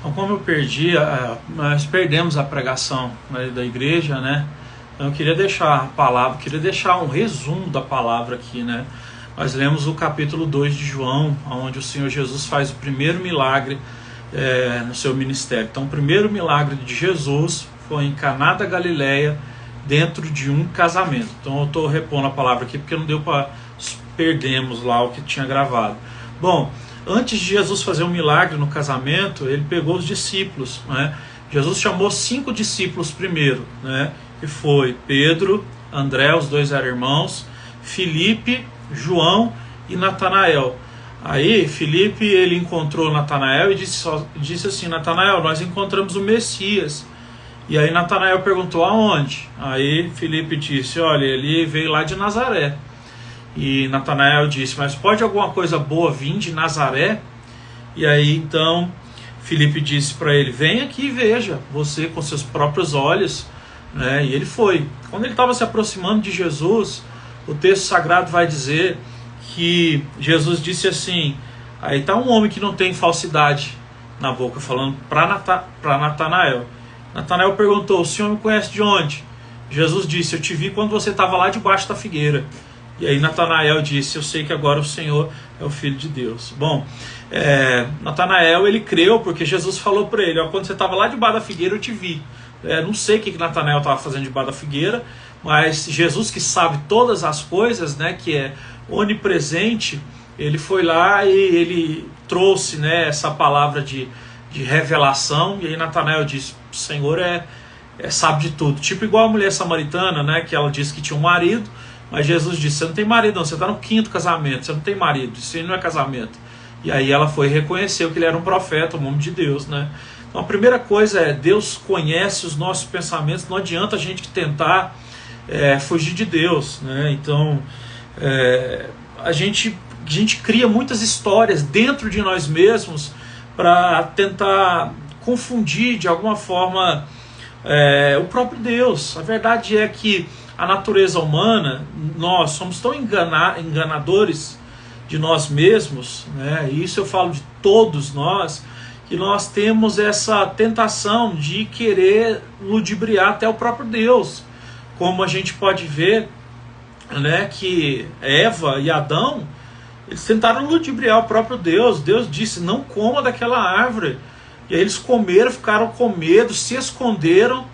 Então, como eu perdi, nós perdemos a pregação, né, da igreja, né? Então, eu queria deixar a palavra, queria deixar um resumo da palavra aqui, né? Nós lemos o capítulo 2 de João, onde o Senhor Jesus faz o primeiro milagre no seu ministério. Então, o primeiro milagre de Jesus foi em Caná da Galileia, dentro de um casamento. Então, eu estou repondo a palavra aqui porque não deu para perdermos lá o que tinha gravado. Bom, antes de Jesus fazer um milagre no casamento, ele pegou os discípulos, né? Jesus chamou 5 discípulos primeiro, né? Que foi Pedro, André, os dois eram irmãos, Filipe, João e Natanael. Aí Filipe, ele encontrou Natanael e disse assim: Natanael, nós encontramos o Messias. E aí Natanael perguntou: aonde? Aí Filipe disse: olha, ele veio lá de Nazaré. E Natanael disse: mas pode alguma coisa boa vir de Nazaré? E aí então Filipe disse para ele: vem aqui e veja, você com seus próprios olhos, né? E ele foi. Quando ele estava se aproximando de Jesus, o texto sagrado vai dizer que Jesus disse assim: aí está um homem que não tem falsidade na boca, falando para Natanael. Natanael perguntou: o senhor me conhece de onde? Jesus disse: eu te vi quando você estava lá debaixo da figueira. E aí Natanael disse: eu sei que agora o Senhor é o Filho de Deus. Bom, Natanael, ele creu porque Jesus falou para ele: ó, quando você estava lá debaixo da figueira eu te vi. Não sei o que Natanael estava fazendo debaixo da figueira, mas Jesus, que sabe todas as coisas, né, que é onipresente, ele foi lá e ele trouxe, né, essa palavra de revelação. E aí Natanael disse: o Senhor sabe de tudo. Tipo igual a mulher samaritana, né, que ela disse que tinha um marido, mas Jesus disse: você não tem marido não, você está no 5º casamento, você não tem marido, isso aí não é casamento. E aí ela foi e reconheceu que ele era um profeta, um homem de Deus, né? Então a primeira coisa é: Deus conhece os nossos pensamentos, não adianta a gente tentar fugir de Deus, né? Então a gente cria muitas histórias dentro de nós mesmos para tentar confundir de alguma forma o próprio Deus. A verdade é que a natureza humana, nós somos tão enganadores de nós mesmos, né? E isso eu falo de todos nós, que nós temos essa tentação de querer ludibriar até o próprio Deus. Como a gente pode ver, né, que Eva e Adão, eles tentaram ludibriar o próprio Deus. Deus disse: não coma daquela árvore. E aí eles comeram, ficaram com medo, se esconderam.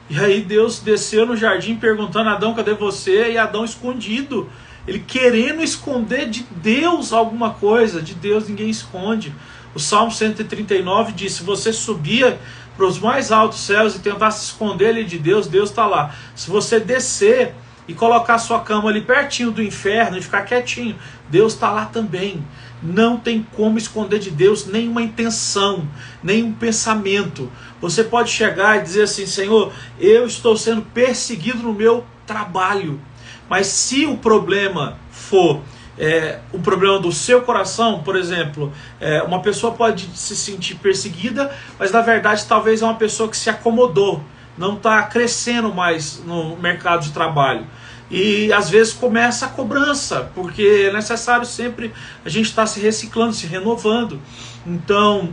E aí Deus desceu no jardim perguntando: Adão, cadê você? E Adão escondido, ele querendo esconder de Deus alguma coisa. De Deus ninguém esconde. O Salmo 139 diz: se você subia para os mais altos céus e tentasse esconder ele de Deus, Deus está lá. Se você descer e colocar sua cama ali pertinho do inferno e ficar quietinho, Deus está lá também. Não tem como esconder de Deus nenhuma intenção, nenhum pensamento. Você pode chegar e dizer assim: Senhor, eu estou sendo perseguido no meu trabalho. Mas se o problema for o problema do seu coração, por exemplo, uma pessoa pode se sentir perseguida, mas na verdade talvez é uma pessoa que se acomodou, não está crescendo mais no mercado de trabalho. E às vezes começa a cobrança, porque é necessário sempre a gente estar se reciclando, se renovando. Então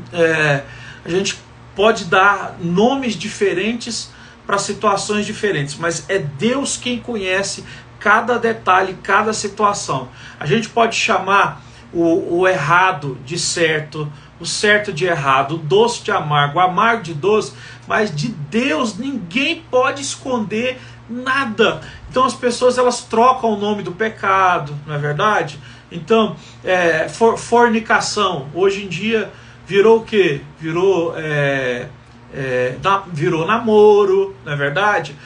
a gente pode dar nomes diferentes para situações diferentes, mas é Deus quem conhece cada detalhe, cada situação. A gente pode chamar o errado de certo, o certo de errado, o doce de amargo, o amargo de doce, mas de Deus ninguém pode esconder nada. Então as pessoas, elas trocam o nome do pecado, não é verdade? Então fornicação hoje em dia virou o quê? Virou namoro, não é verdade?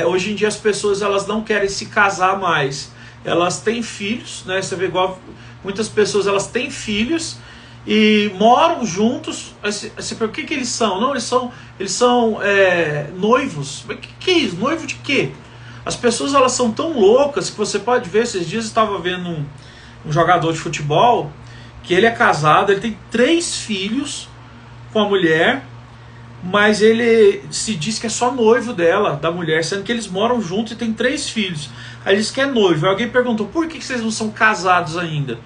Hoje em dia as pessoas, elas não querem se casar mais, elas têm filhos, né? Você vê igual muitas pessoas, elas têm filhos e moram juntos. Você pergunta: o que eles são? Não, eles são noivos. Mas que é isso? Noivo de quê? As pessoas, elas são tão loucas que você pode ver. Esses dias eu estava vendo um jogador de futebol que ele é casado, ele tem 3 filhos com a mulher, mas ele se diz que é só noivo dela, da mulher, sendo que eles moram juntos e tem 3 filhos. Aí ele diz que é noivo. Aí alguém perguntou: por que vocês não são casados ainda?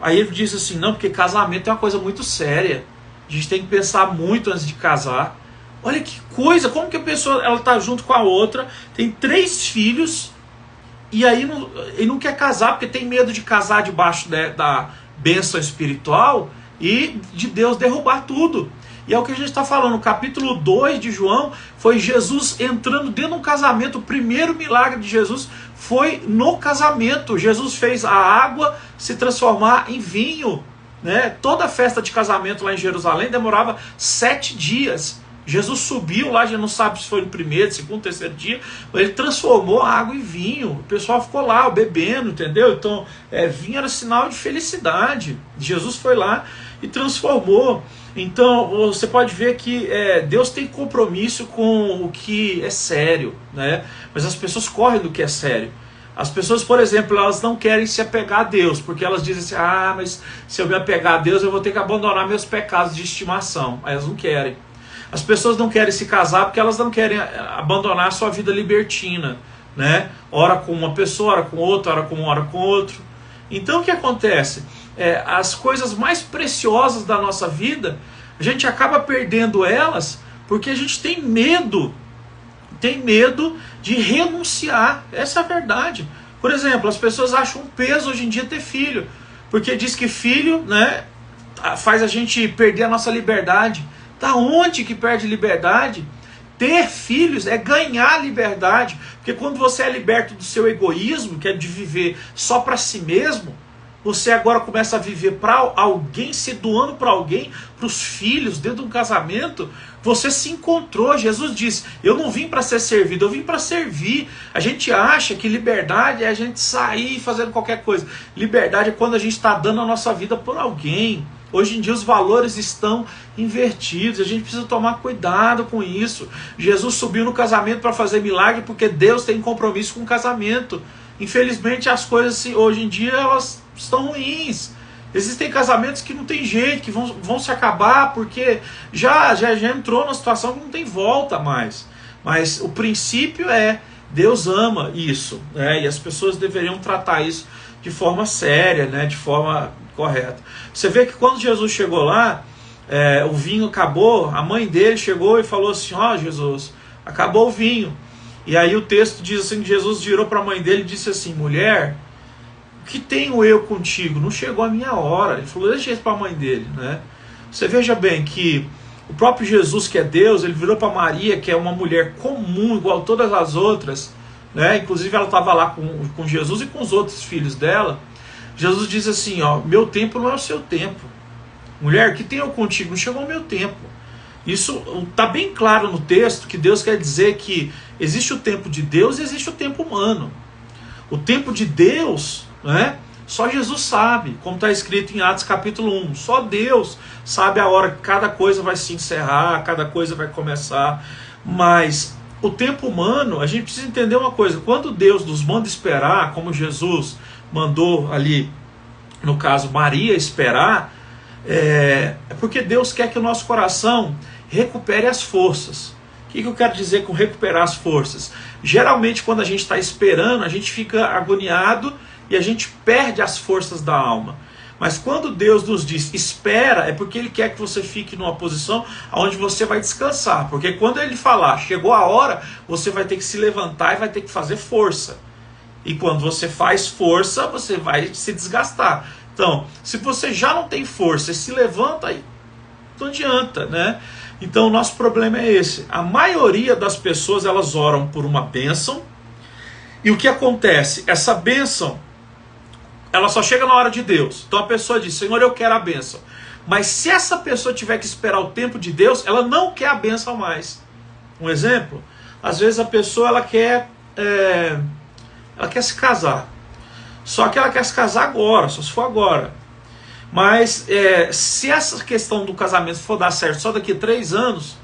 Aí ele disse assim: não, porque casamento é uma coisa muito séria. A gente tem que pensar muito antes de casar. Olha que coisa, como que a pessoa ela está junto com a outra, tem 3 filhos, e aí não quer casar porque tem medo de casar debaixo da bênção espiritual e de Deus derrubar tudo. E é o que a gente está falando, no capítulo 2 de João, foi Jesus entrando dentro de um casamento. O primeiro milagre de Jesus foi no casamento. Jesus fez a água se transformar em vinho, né? Toda a festa de casamento lá em Jerusalém demorava 7 dias. Jesus subiu lá, a gente não sabe se foi no primeiro, segundo, terceiro dia, mas ele transformou a água em vinho. O pessoal ficou lá bebendo, entendeu? Então, vinho era sinal de felicidade. Jesus foi lá e transformou. Então, você pode ver que Deus tem compromisso com o que é sério, né? Mas as pessoas correm do que é sério. As pessoas, por exemplo, elas não querem se apegar a Deus, porque elas dizem assim, mas se eu me apegar a Deus, eu vou ter que abandonar meus pecados de estimação. Aí elas não querem. As pessoas não querem se casar porque elas não querem abandonar a sua vida libertina, né? Ora com uma pessoa, ora com outra, ora com um, ora com outro. Então o que acontece? As coisas mais preciosas da nossa vida, a gente acaba perdendo elas porque a gente tem medo de renunciar. Essa é a verdade. Por exemplo, as pessoas acham um peso hoje em dia ter filho, porque diz que filho, né, faz a gente perder a nossa liberdade. Da onde que perde liberdade? Ter filhos é ganhar liberdade, porque quando você é liberto do seu egoísmo, que é de viver só para si mesmo, você agora começa a viver para alguém, se doando para alguém, para os filhos, dentro de um casamento. Você se encontrou. Jesus disse, eu não vim para ser servido, eu vim para servir. A gente acha que liberdade é a gente sair fazendo qualquer coisa. Liberdade é quando a gente está dando a nossa vida por alguém. Hoje em dia os valores estão invertidos, a gente precisa tomar cuidado com isso. Jesus subiu no casamento para fazer milagre porque Deus tem compromisso com o casamento. Infelizmente as coisas hoje em dia elas estão ruins. Existem casamentos que não tem jeito, que vão se acabar porque já entrou numa situação que não tem volta mais. Mas o princípio Deus ama isso, né? E as pessoas deveriam tratar isso de forma séria, né? De forma correta. Você vê que quando Jesus chegou lá, o vinho acabou, a mãe dele chegou e falou assim, Jesus, acabou o vinho. E aí o texto diz assim, que Jesus virou para a mãe dele e disse assim, mulher, o que tenho eu contigo? Não chegou a minha hora. Ele falou, deixa isso para a mãe dele, né? Você veja bem que o próprio Jesus, que é Deus, ele virou para Maria, que é uma mulher comum, igual a todas as outras, né? Inclusive ela estava lá com Jesus e com os outros filhos dela. Jesus diz assim, meu tempo não é o seu tempo. Mulher, o que tenho eu contigo? Não chegou o meu tempo. Isso está bem claro no texto, que Deus quer dizer que existe o tempo de Deus e existe o tempo humano. O tempo de Deus, né, só Jesus sabe, como está escrito em Atos capítulo 1. Só Deus sabe a hora que cada coisa vai se encerrar, cada coisa vai começar. Mas o tempo humano, a gente precisa entender uma coisa. Quando Deus nos manda esperar, como Jesus mandou ali, no caso Maria, esperar, é porque Deus quer que o nosso coração recupere as forças. O que eu quero dizer com recuperar as forças? Geralmente quando a gente está esperando, a gente fica agoniado e a gente perde as forças da alma. Mas quando Deus nos diz espera, é porque Ele quer que você fique numa posição onde você vai descansar. Porque quando Ele falar, chegou a hora, você vai ter que se levantar e vai ter que fazer força. E quando você faz força, você vai se desgastar. Então, se você já não tem força e se levanta, aí não adianta, né? Então, o nosso problema é esse. A maioria das pessoas, elas oram por uma bênção. E o que acontece? Essa bênção, ela só chega na hora de Deus. Então a pessoa diz, Senhor, eu quero a bênção. Mas se essa pessoa tiver que esperar o tempo de Deus, ela não quer a bênção mais. Um exemplo? Às vezes a pessoa ela quer se casar. Só que ela quer se casar agora, só se for agora. Mas se essa questão do casamento for dar certo só daqui a 3 anos,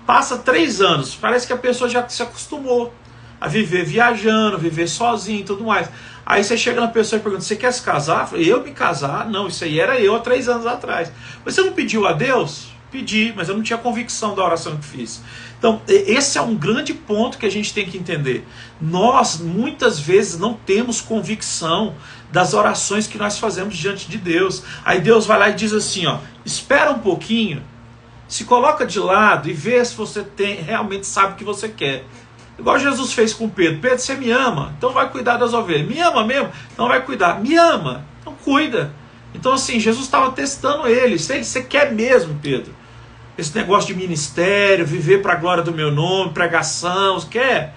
passa 3 anos, parece que a pessoa já se acostumou a viver viajando, viver sozinha e tudo mais. Aí você chega na pessoa e pergunta, você quer se casar? Eu me casar? Não, isso aí era eu há 3 anos atrás. Mas você não pediu a Deus? Pedi, mas eu não tinha convicção da oração que fiz. Então, esse é um grande ponto que a gente tem que entender. Nós, muitas vezes, não temos convicção das orações que nós fazemos diante de Deus. Aí Deus vai lá e diz assim, espera um pouquinho, Se coloca de lado e vê se você realmente sabe o que você quer. Igual Jesus fez com Pedro. Pedro, você me ama, então vai cuidar das ovelhas. Me ama mesmo? Então vai cuidar. Me ama, então cuida. Então assim, Jesus estava testando ele. Você quer mesmo, Pedro? Esse negócio de ministério, viver para a glória do meu nome, pregação, você quer?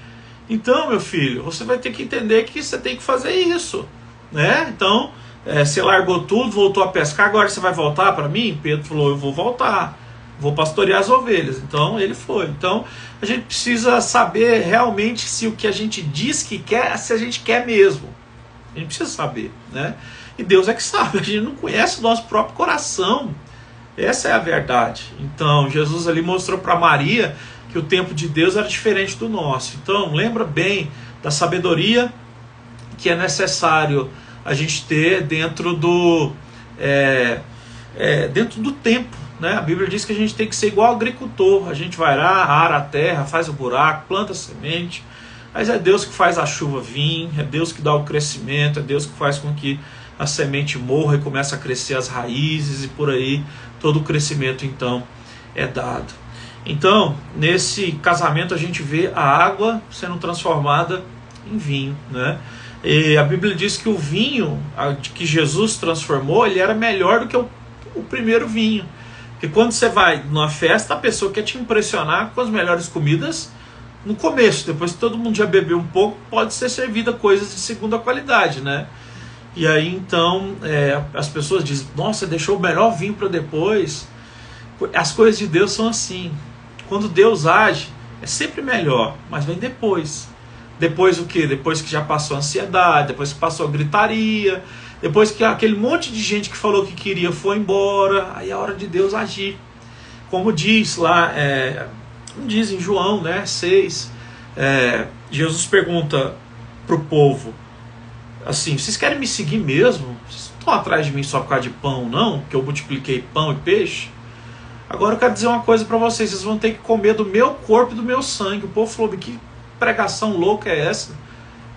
Então, meu filho, você vai ter que entender que você tem que fazer isso, né? Então, você largou tudo, voltou a pescar, agora você vai voltar para mim? Pedro falou, eu vou voltar, vou pastorear as ovelhas. Então, ele foi. Então, a gente precisa saber realmente se o que a gente diz que quer, se a gente quer mesmo. A gente precisa saber, né? E Deus é que sabe, a gente não conhece o nosso próprio coração. Essa é a verdade. Então, Jesus ali mostrou para Maria que o tempo de Deus era diferente do nosso. Então, lembra bem da sabedoria que é necessário a gente ter dentro do tempo, né? A Bíblia diz que a gente tem que ser igual ao agricultor. A gente vai lá, ara a terra, faz o buraco, planta a semente, mas é Deus que faz a chuva vir, é Deus que dá o crescimento, é Deus que faz com que a semente morra e comece a crescer as raízes e por aí todo o crescimento então é dado. Então, nesse casamento a gente vê a água sendo transformada em vinho, né? E a Bíblia diz que o vinho que Jesus transformou, ele era melhor do que o primeiro vinho. Porque quando você vai numa festa, a pessoa quer te impressionar com as melhores comidas no começo. Depois que todo mundo já bebeu um pouco, pode ser servida coisas de segunda qualidade, né? E aí então as pessoas dizem, nossa, deixou o melhor vinho para depois. As coisas de Deus são assim. Quando Deus age, é sempre melhor, mas vem depois. Depois o quê? Depois que já passou a ansiedade, depois que passou a gritaria, depois que aquele monte de gente que falou que queria foi embora, aí é a hora de Deus agir. Como diz lá, diz em João 6, Jesus pergunta para o povo, assim, vocês querem me seguir mesmo? Vocês não estão atrás de mim só por causa de pão, não? Que eu multipliquei pão e peixe? Agora eu quero dizer uma coisa para vocês, vocês vão ter que comer do meu corpo e do meu sangue. O povo falou, que pregação louca é essa?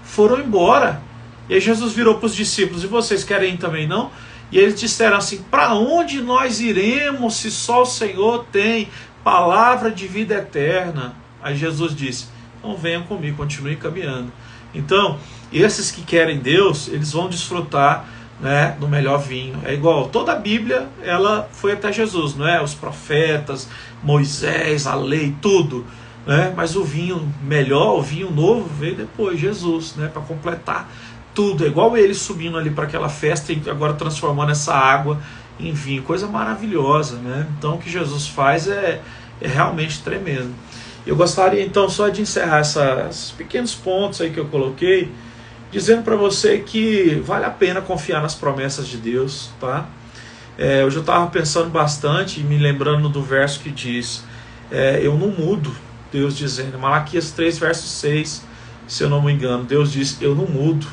Foram embora. E aí Jesus virou para os discípulos, e vocês querem ir também não? E eles disseram assim, para onde nós iremos se só o Senhor tem palavra de vida eterna? Aí Jesus disse, então venham comigo, continuem caminhando. Então, esses que querem Deus, eles vão desfrutar, né, do melhor vinho. É igual, toda a Bíblia, ela foi até Jesus, não é? Os profetas, Moisés, a lei, tudo, né? Mas o vinho melhor, o vinho novo veio depois, Jesus, né, para completar tudo. É igual ele subindo ali para aquela festa e agora transformando essa água em vinho, coisa maravilhosa, né? Então o que Jesus faz é realmente tremendo. Eu gostaria então só de encerrar esses pequenos pontos aí que eu coloquei, dizendo para você que vale a pena confiar nas promessas de Deus, tá? Eu já estava pensando bastante e me lembrando do verso que diz, eu não mudo, Deus dizendo, Malaquias 3, verso 6, se eu não me engano, Deus diz, eu não mudo.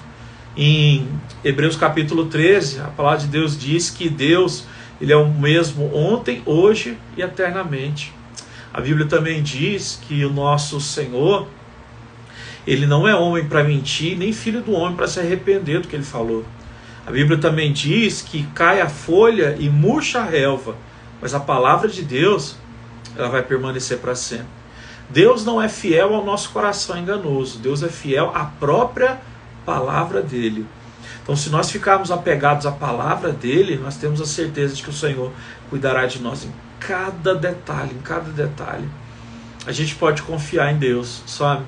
Em Hebreus capítulo 13, a palavra de Deus diz que Deus, ele é o mesmo ontem, hoje e eternamente. A Bíblia também diz que o nosso Senhor, ele não é homem para mentir, nem filho do homem para se arrepender do que ele falou. A Bíblia também diz que cai a folha e murcha a relva, mas a palavra de Deus, ela vai permanecer para sempre. Deus não é fiel ao nosso coração enganoso, Deus é fiel à própria palavra dele. Então, se nós ficarmos apegados à palavra dele, nós temos a certeza de que o Senhor cuidará de nós em cada detalhe, em cada detalhe. A gente pode confiar em Deus, sabe?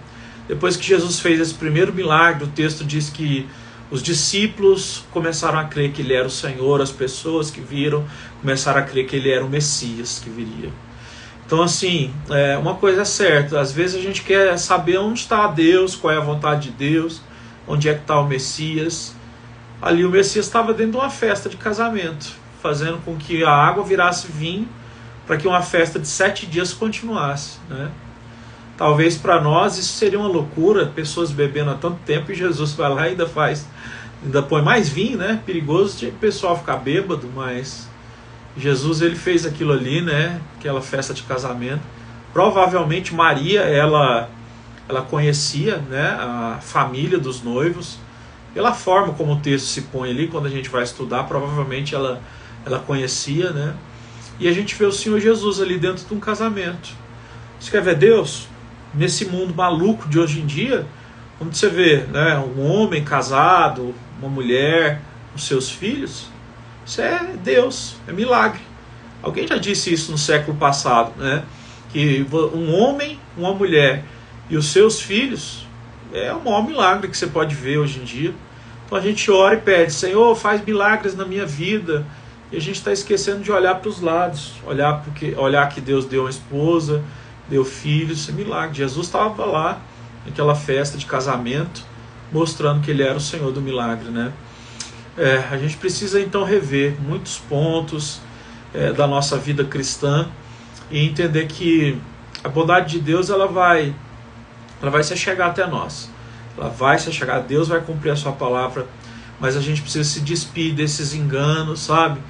Depois que Jesus fez esse primeiro milagre, o texto diz que os discípulos começaram a crer que ele era o Senhor, as pessoas que viram começaram a crer que ele era o Messias que viria. Então assim, uma coisa é certa, às vezes a gente quer saber onde está Deus, qual é a vontade de Deus, onde é que está o Messias. Ali o Messias estava dentro de uma festa de casamento, fazendo com que a água virasse vinho, para que uma festa de 7 dias continuasse, né? Talvez para nós isso seria uma loucura, pessoas bebendo há tanto tempo, e Jesus vai lá e ainda põe mais vinho, né? Perigoso de o pessoal ficar bêbado, mas Jesus, ele fez aquilo ali, né? Aquela festa de casamento. Provavelmente Maria, ela conhecia, né, a família dos noivos, pela forma como o texto se põe ali, quando a gente vai estudar, provavelmente ela conhecia, né? E a gente vê o Senhor Jesus ali dentro de um casamento. Você quer ver Deus? Nesse mundo maluco de hoje em dia, quando você vê, né, um homem casado, uma mulher, os seus filhos, isso é Deus, é milagre. Alguém já disse isso no século passado, né? Que um homem, uma mulher e os seus filhos é o maior milagre que você pode ver hoje em dia. Então a gente ora e pede, Senhor, faz milagres na minha vida. E a gente está esquecendo de olhar para os lados, olhar que Deus deu uma esposa, deu filhos, isso é milagre. Jesus estava lá naquela festa de casamento, mostrando que Ele era o Senhor do milagre, né? A gente precisa então rever muitos pontos da nossa vida cristã e entender que a bondade de Deus ela vai se chegar até nós. Ela vai se chegar, Deus vai cumprir a sua palavra, mas a gente precisa se despir desses enganos, sabe?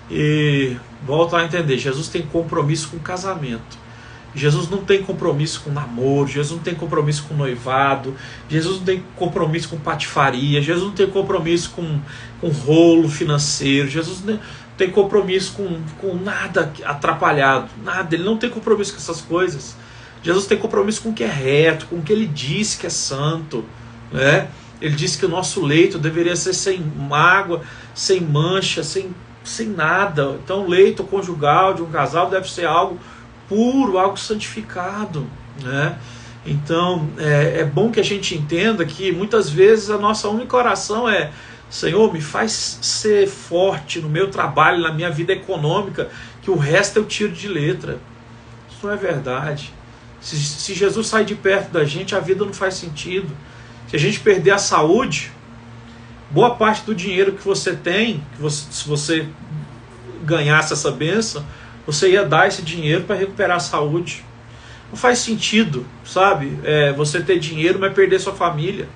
E volta a entender, Jesus tem compromisso com o casamento. Jesus não tem compromisso com namoro, Jesus não tem compromisso com noivado, Jesus não tem compromisso com patifaria, Jesus não tem compromisso com rolo financeiro, Jesus não tem compromisso com nada atrapalhado, nada, Ele não tem compromisso com essas coisas. Jesus tem compromisso com o que é reto, com o que Ele disse que é santo, né? Ele disse que o nosso leito deveria ser sem mágoa, sem mancha, sem nada. Então o leito conjugal de um casal deve ser algo puro, algo santificado, né? Então é bom que a gente entenda que muitas vezes a nossa única oração é: Senhor, me faz ser forte no meu trabalho, na minha vida econômica, que o resto eu tiro de letra. Isso não é verdade. Se Jesus sai de perto da gente, a vida não faz sentido. Se a gente perder a saúde, boa parte do dinheiro que você tem, se você ganhasse essa bênção, você ia dar esse dinheiro para recuperar a saúde. Não faz sentido, sabe? Você ter dinheiro, mas perder sua família.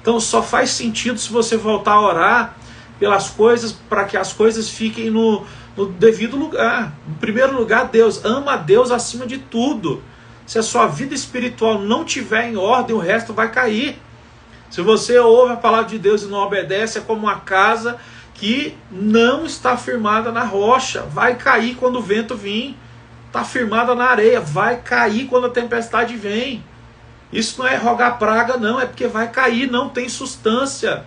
Então só faz sentido se você voltar a orar pelas coisas, para que as coisas fiquem no devido lugar. Em primeiro lugar, Deus. Ama a Deus acima de tudo. Se a sua vida espiritual não estiver em ordem, o resto vai cair. Se você ouve a palavra de Deus e não obedece, é como uma casa que não está firmada na rocha. Vai cair quando o vento vir. Está firmada na areia. Vai cair quando a tempestade vem. Isso não é rogar praga, não. É porque vai cair, não tem substância.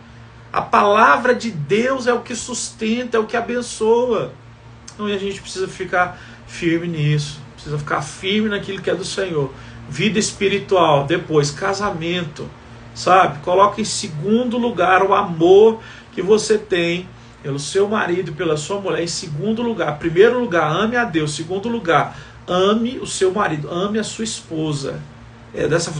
A palavra de Deus é o que sustenta, é o que abençoa. Então a gente precisa ficar firme nisso. Precisa ficar firme naquilo que é do Senhor. Vida espiritual, depois casamento, sabe? Coloca em segundo lugar o amor que você tem pelo seu marido, pela sua mulher. Em segundo lugar, primeiro lugar, ame a Deus. Segundo lugar, ame o seu marido, ame a sua esposa.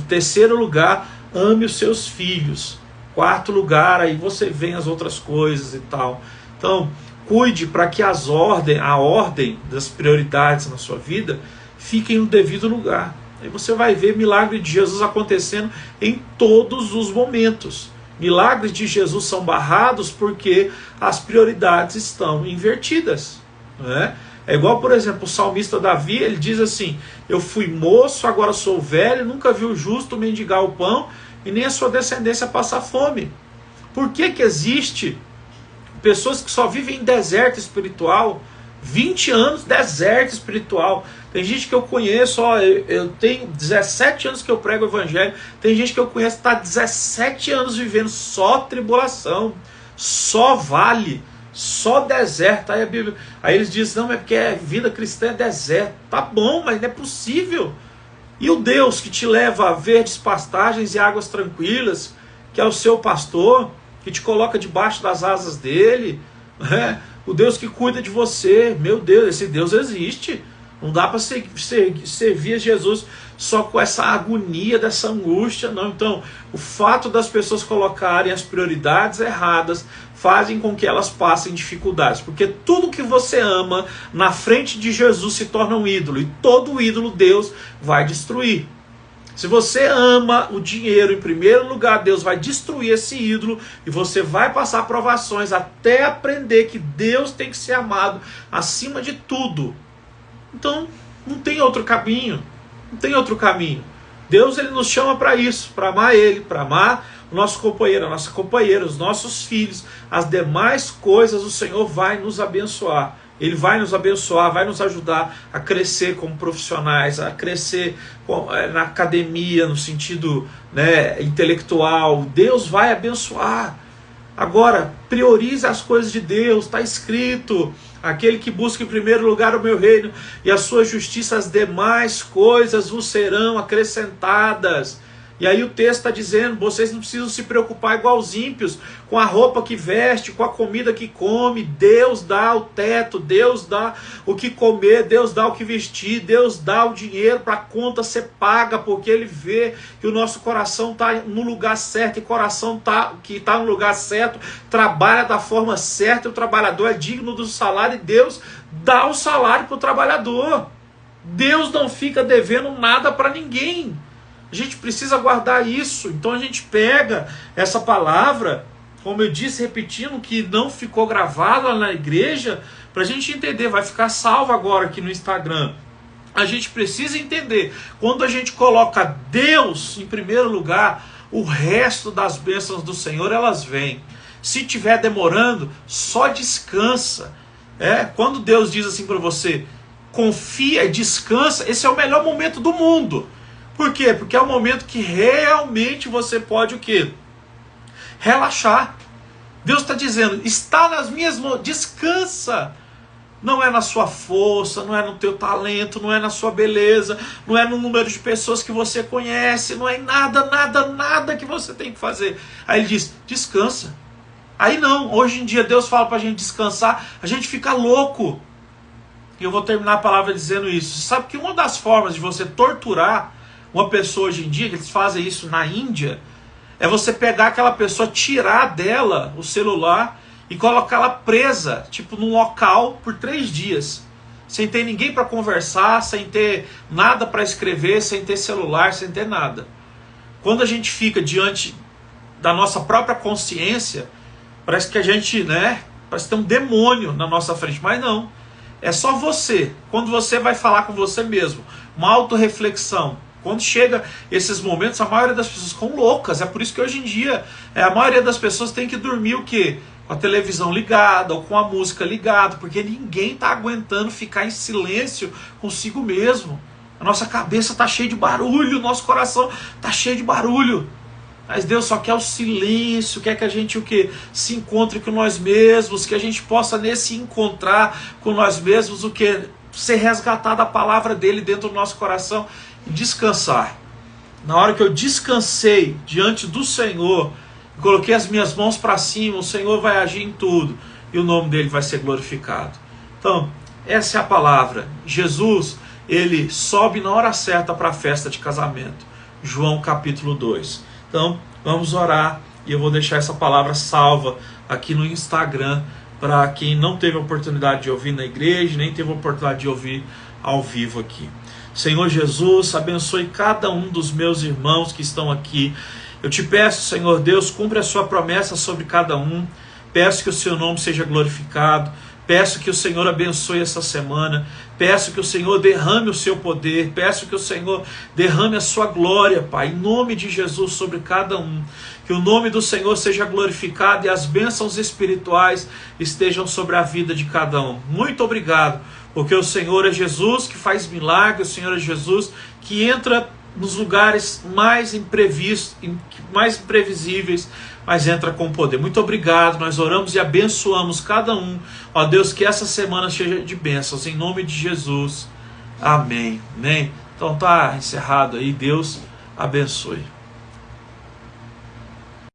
Terceiro lugar, ame os seus filhos. Quarto lugar, aí você vem as outras coisas e tal. Então, cuide para que a ordem das prioridades na sua vida fiquem no devido lugar. Aí você vai ver milagre de Jesus acontecendo em todos os momentos. Milagres de Jesus são barrados porque as prioridades estão invertidas, né? É igual, por exemplo, o salmista Davi, ele diz assim: eu fui moço, agora sou velho, nunca vi o justo mendigar o pão e nem a sua descendência passar fome. Por que existe pessoas que só vivem em deserto espiritual? 20 anos deserto espiritual. Tem gente que eu conheço, eu tenho 17 anos que eu prego o evangelho, tem gente que eu conheço que está 17 anos vivendo só tribulação, só vale, só deserto. Aí eles dizem, não, é porque a vida cristã é deserto. Tá bom, mas não é possível. E o Deus que te leva a verdes pastagens e águas tranquilas, que é o seu pastor, que te coloca debaixo das asas dele, né? O Deus que cuida de você, meu Deus, esse Deus existe. Não dá para servir a Jesus só com essa agonia, dessa angústia, não. Então, o fato das pessoas colocarem as prioridades erradas fazem com que elas passem dificuldades, porque tudo que você ama na frente de Jesus se torna um ídolo, e todo ídolo Deus vai destruir. Se você ama o dinheiro em primeiro lugar, Deus vai destruir esse ídolo e você vai passar provações até aprender que Deus tem que ser amado acima de tudo. Então, não tem outro caminho. Não tem outro caminho. Deus, ele nos chama para isso, para amar Ele, para amar o nosso companheiro, a nossa companheira, os nossos filhos. As demais coisas o Senhor vai nos abençoar. Ele vai nos abençoar, vai nos ajudar a crescer como profissionais, a crescer na academia, no sentido, né, intelectual. Deus vai abençoar. Agora, priorize as coisas de Deus, está escrito: aquele que busca em primeiro lugar o meu reino e a sua justiça, as demais coisas vos serão acrescentadas. E aí o texto está dizendo: vocês não precisam se preocupar igual os ímpios, com a roupa que veste, com a comida que come. Deus dá o teto, Deus dá o que comer, Deus dá o que vestir, Deus dá o dinheiro para a conta ser paga, porque Ele vê que o nosso coração está no lugar certo, e coração que está no lugar certo trabalha da forma certa, e o trabalhador é digno do salário, e Deus dá o salário para o trabalhador. Deus não fica devendo nada para ninguém. A gente precisa guardar isso. Então a gente pega essa palavra, como eu disse, repetindo, que não ficou gravado lá na igreja, para a gente entender. Vai ficar salvo agora aqui no Instagram. A gente precisa entender: quando a gente coloca Deus em primeiro lugar, o resto das bênçãos do Senhor, elas vêm. Se estiver demorando, só descansa. Quando Deus diz assim para você: confia, descansa, esse é o melhor momento do mundo. Por quê? Porque é o momento que realmente você pode o quê? Relaxar. Deus está dizendo: está nas minhas mãos, descansa. Não é na sua força, não é no teu talento, não é na sua beleza, não é no número de pessoas que você conhece, não é em nada que você tem que fazer. Aí ele diz: descansa. Aí não, hoje em dia Deus fala para a gente descansar, a gente fica louco. E eu vou terminar a palavra dizendo isso. Você sabe que uma das formas de você torturar uma pessoa hoje em dia, que eles fazem isso na Índia, é você pegar aquela pessoa, tirar dela o celular e colocá-la presa, tipo num local, por 3 dias, sem ter ninguém para conversar, sem ter nada para escrever, sem ter celular, sem ter nada. Quando a gente fica diante da nossa própria consciência, parece que a gente, parece que tem um demônio na nossa frente, mas não. É só você. Quando você vai falar com você mesmo, uma autorreflexão. Quando chega esses momentos, a maioria das pessoas ficam loucas. É por isso que hoje em dia a maioria das pessoas tem que dormir o quê? Com a televisão ligada ou com a música ligada, porque ninguém está aguentando ficar em silêncio consigo mesmo. A nossa cabeça está cheia de barulho, o nosso coração está cheio de barulho. Mas Deus só quer o silêncio, quer que a gente o quê? Se encontre com nós mesmos, que a gente possa nesse encontrar com nós mesmos o quê? Ser resgatado a palavra dele dentro do nosso coração e descansar. Na hora que eu descansei diante do Senhor, coloquei as minhas mãos para cima, o Senhor vai agir em tudo e o nome dele vai ser glorificado. Então, essa é a palavra. Jesus, ele sobe na hora certa para a festa de casamento. João capítulo 2. Então, vamos orar e eu vou deixar essa palavra salva aqui no Instagram para quem não teve a oportunidade de ouvir na igreja, nem teve a oportunidade de ouvir ao vivo aqui. Senhor Jesus, abençoe cada um dos meus irmãos que estão aqui. Eu te peço, Senhor Deus, cumpre a sua promessa sobre cada um. Peço que o seu nome seja glorificado. Peço que o Senhor abençoe essa semana. Peço que o Senhor derrame o seu poder. Peço que o Senhor derrame a sua glória, Pai, em nome de Jesus sobre cada um. Que o nome do Senhor seja glorificado e as bênçãos espirituais estejam sobre a vida de cada um. Muito obrigado, porque o Senhor é Jesus que faz milagres, o Senhor é Jesus que entra nos lugares mais imprevistos, mais imprevisíveis, mas entra com poder. Muito obrigado, nós oramos e abençoamos cada um. Ó Deus, que essa semana seja de bênçãos, em nome de Jesus. Amém. Amém. Então tá encerrado aí, Deus abençoe.